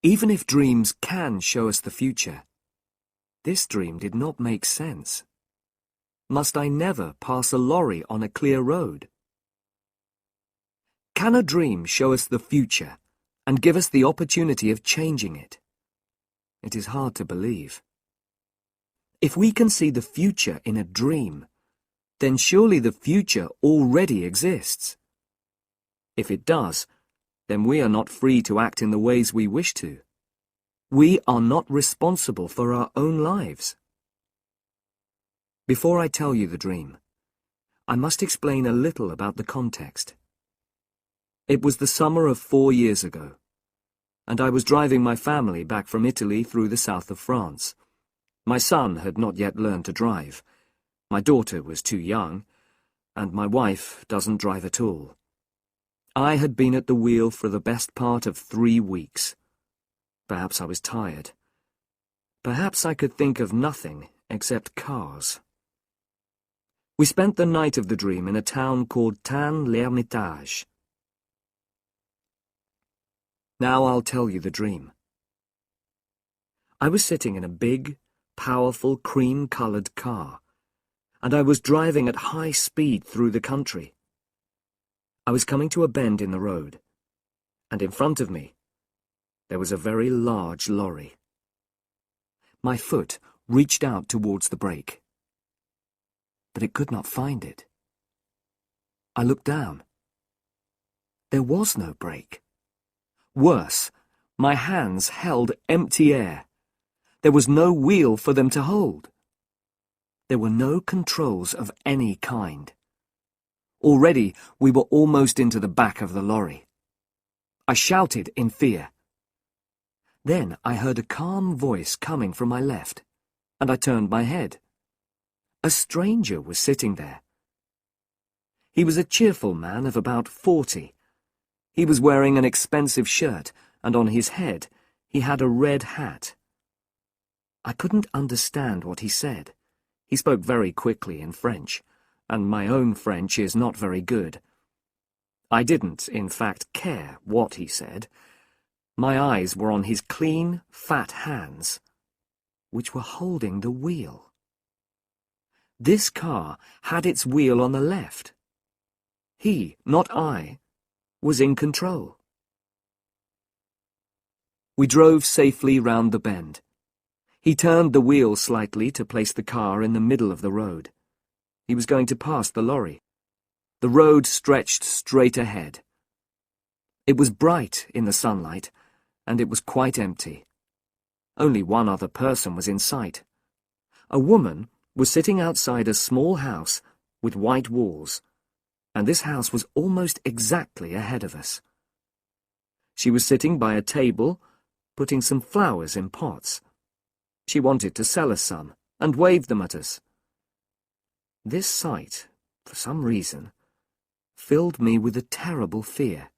Even if dreams can show us the future, this dream did not make sense. Must I never pass a lorry on a clear road? Can a dream show us the future and give us the opportunity of changing it? It is hard to believe. If we can see the future in a dream, then surely the future already exists. If it does, then we are not free to act in the ways we wish to. We are not responsible for our own lives. Before I tell you the dream, I must explain a little about the context. It was the summer of 4 years ago, and I was driving my family back from Italy through the south of France. My son had not yet learned to drive. My daughter was too young, and my wife doesn't drive at all. I had been at the wheel for the best part of 3 weeks. Perhaps I was tired. Perhaps I could think of nothing except cars. We spent the night of the dream in a town called Tain-l'Hermitage. Now I'll tell you the dream. I was sitting in a big, powerful, cream-coloured car, and I was driving at high speed through the country. I was coming to a bend in the road, and in front of me, there was a very large lorry. My foot reached out towards the brake, but it could not find it. I looked down. There was no brake. Worse, my hands held empty air. There was no wheel for them to hold. There were no controls of any kind. Already, we were almost into the back of the lorry. I shouted in fear. Then I heard a calm voice coming from my left, and I turned my head. A stranger was sitting there. He was a cheerful man of about 40. He was wearing an expensive shirt, and on his head he had a red hat. I couldn't understand what he said. He spoke very quickly in French, and my own French is not very good. I didn't, in fact, care what he said. My eyes were on his clean, fat hands, which were holding the wheel. This car had its wheel on the left. He, not I, was in control. We drove safely round the bend. He turned the wheel slightly to place the car in the middle of the road. He was going to pass the lorry. The road stretched straight ahead. It was bright in the sunlight, and it was quite empty. Only one other person was in sight. A woman was sitting outside a small house with white walls, and this house was almost exactly ahead of us. She was sitting by a table, putting some flowers in pots. She wanted to sell us some, and waved them at us. This sight, for some reason, filled me with a terrible fear.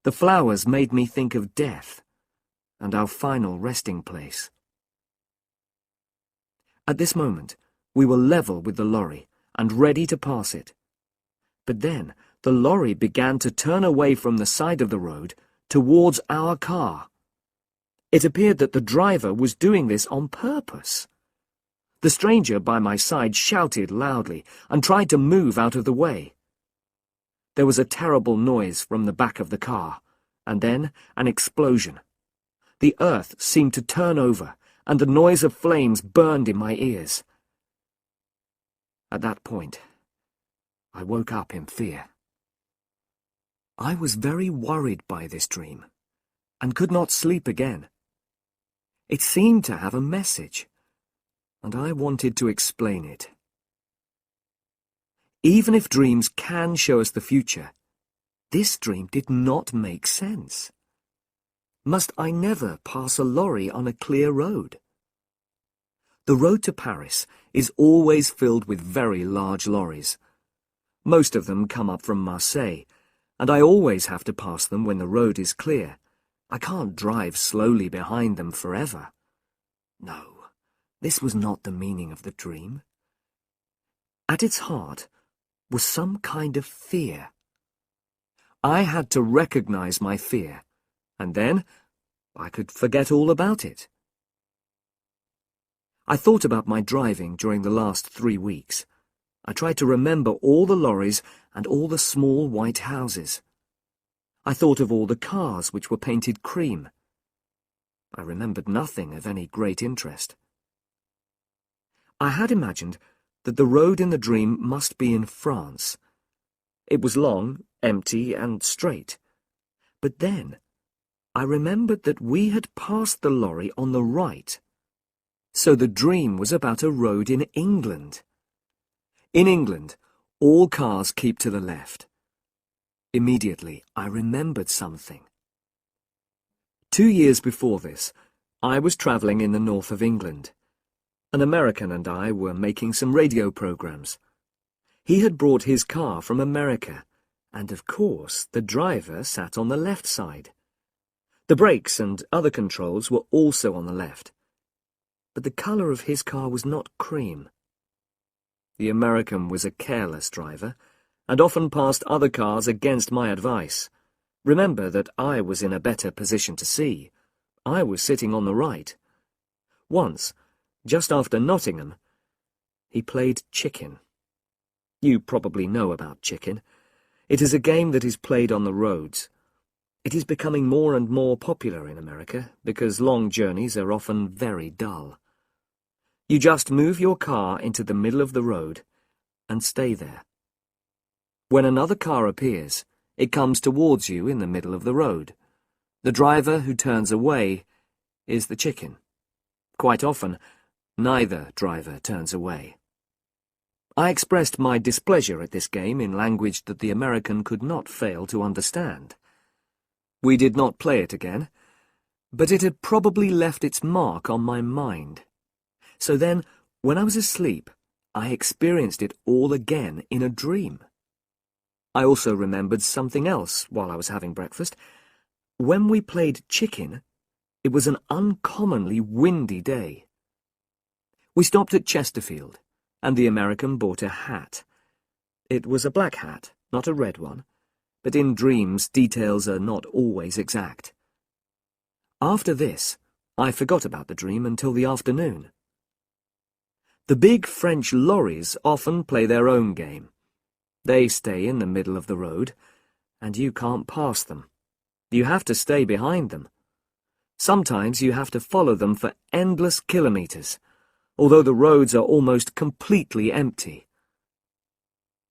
The flowers made me think of death, and our final resting place. At this moment, we were level with the lorry, and ready to pass it. But then the lorry began to turn away from the side of the road towards our car. It appeared that the driver was doing this on purpose. The stranger by my side shouted loudly and tried to move out of the way. There was a terrible noise from the back of the car, and then an explosion. The earth seemed to turn over, and the noise of flames burned in my ears. At that point, I woke up in fear. I was very worried by this dream, and could not sleep again. It seemed to have a message, and I wanted to explain it. Even if dreams can show us the future, this dream did not make sense. Must I never pass a lorry on a clear road? The road to Paris is always filled with very large lorries. Most of them come up from Marseille, and I always have to pass them when the road is clear. I can't drive slowly behind them forever. No, this was not the meaning of the dream. At its heart was some kind of fear. I had to recognize my fear, and then I could forget all about it. I thought about my driving during the last 3 weeks. I tried to remember all the lorries and all the small white houses. I thought of all the cars which were painted cream. I remembered nothing of any great interest. I had imagined that the road in the dream must be in France. It was long, empty, and straight. But then I remembered that we had passed the lorry on the right. So the dream was about a road in England. In England, all cars keep to the left. Immediately, I remembered something. 2 years before this, I was travelling in the north of England. An American and I were making some radio programs. He had brought his car from America, and of course the driver sat on the left side. The brakes and other controls were also on the left. But the colour of his car was not cream. The American was a careless driver, and often passed other cars against my advice. Remember that I was in a better position to see. I was sitting on the right. Once, just after Nottingham, he played chicken. You probably know about chicken. It is a game that is played on the roads. It is becoming more and more popular in America because long journeys are often very dull. You just move your car into the middle of the road and stay there. When another car appears, it comes towards you in the middle of the road. The driver who turns away is the chicken. Quite often, neither driver turns away. I expressed my displeasure at this game in language that the American could not fail to understand. We did not play it again, but it had probably left its mark on my mind. So then, when I was asleep, I experienced it all again in a dream. I also remembered something else while I was having breakfast. When we played chicken, it was an uncommonly windy day. We stopped at Chesterfield, and the American bought a hat. It was a black hat, not a red one, but in dreams details are not always exact. After this, I forgot about the dream until the afternoon. The big French lorries often play their own game. They stay in the middle of the road, and you can't pass them. You have to stay behind them. Sometimes you have to follow them for endless kilometres, although the roads are almost completely empty.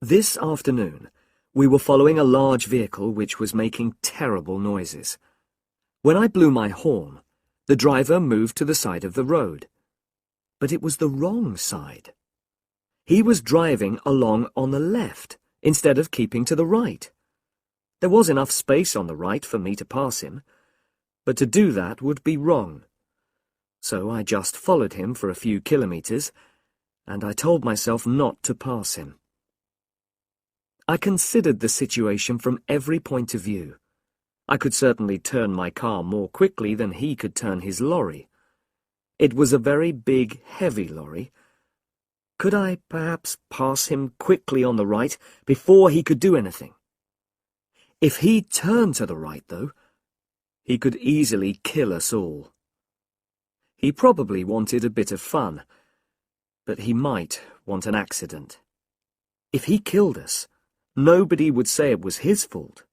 This afternoon, we were following a large vehicle which was making terrible noises. When I blew my horn, the driver moved to the side of the road. But it was the wrong side. He was driving along on the left, instead of keeping to the right. There was enough space on the right for me to pass him, but to do that would be wrong. So I just followed him for a few kilometres, and I told myself not to pass him. I considered the situation from every point of view. I could certainly turn my car more quickly than he could turn his lorry. It was a very big, heavy lorry. Could I perhaps pass him quickly on the right before he could do anything? If he turned to the right, though, he could easily kill us all. He probably wanted a bit of fun, but he might want an accident. If he killed us, nobody would say it was his fault.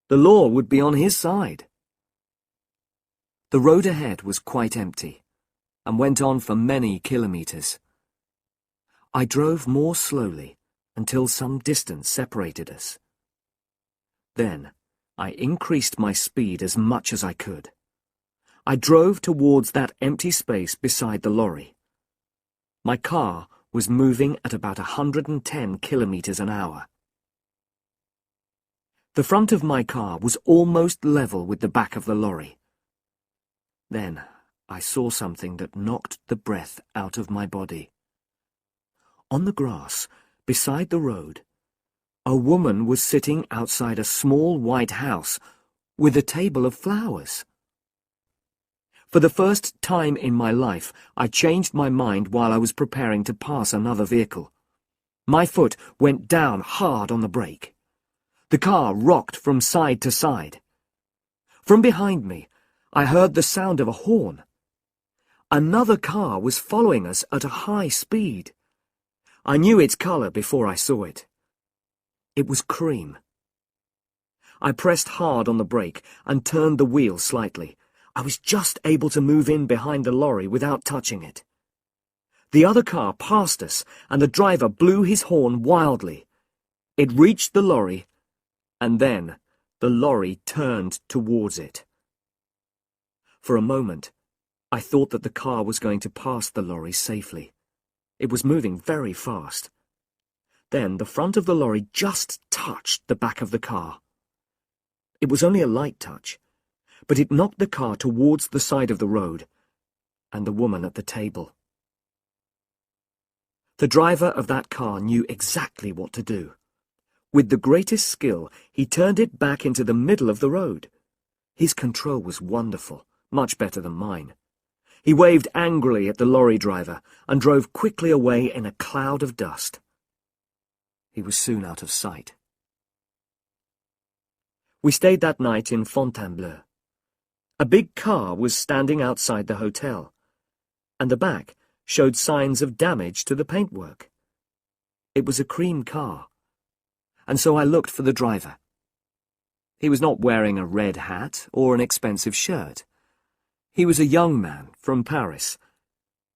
The law would be on his side. The road ahead was quite empty, and went on for many kilometres. I drove more slowly until some distance separated us. Then I increased my speed as much as I could. I drove towards that empty space beside the lorry. My car was moving at about 110 kilometres an hour. The front of my car was almost level with the back of the lorry. Then I saw something that knocked the breath out of my body. On the grass, beside the road, a woman was sitting outside a small white house with a table of flowers. For the first time in my life, I changed my mind while I was preparing to pass another vehicle. My foot went down hard on the brake. The car rocked from side to side. From behind me, I heard the sound of a horn. Another car was following us at a high speed. I knew its colour before I saw it. It was cream. I pressed hard on the brake and turned the wheel slightly. I was just able to move in behind the lorry without touching it. The other car passed us, and the driver blew his horn wildly. It reached the lorry, and then the lorry turned towards it. For a moment, I thought that the car was going to pass the lorry safely. It was moving very fast. Then the front of the lorry just touched the back of the car. It was only a light touch, but it knocked the car towards the side of the road, and the woman at the table. The driver of that car knew exactly what to do. With the greatest skill, he turned it back into the middle of the road. His control was wonderful, much better than mine. He waved angrily at the lorry driver and drove quickly away in a cloud of dust. He was soon out of sight. We stayed that night in Fontainebleau. A big car was standing outside the hotel, and the back showed signs of damage to the paintwork. It was a cream car, and so I looked for the driver. He was not wearing a red hat or an expensive shirt. He was a young man from Paris,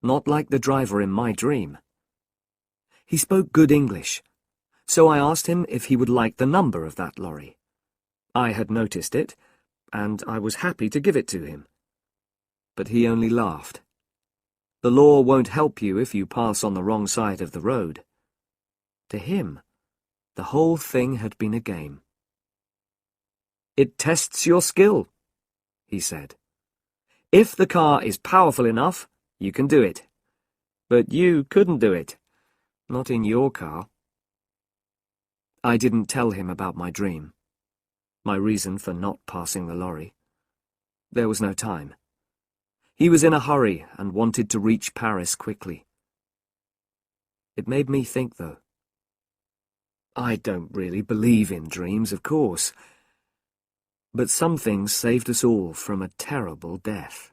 not like the driver in my dream. He spoke good English, so I asked him if he would like the number of that lorry. I had noticed it, and I was happy to give it to him. But he only laughed. The law won't help you if you pass on the wrong side of the road. To him, the whole thing had been a game. "It tests your skill," he said. "If the car is powerful enough, you can do it. But you couldn't do it. Not in your car." I didn't tell him about my dream, my reason for not passing the lorry. There was no time. He was in a hurry and wanted to reach Paris quickly. It made me think, though. I don't really believe in dreams, of course, but some things saved us all from a terrible death.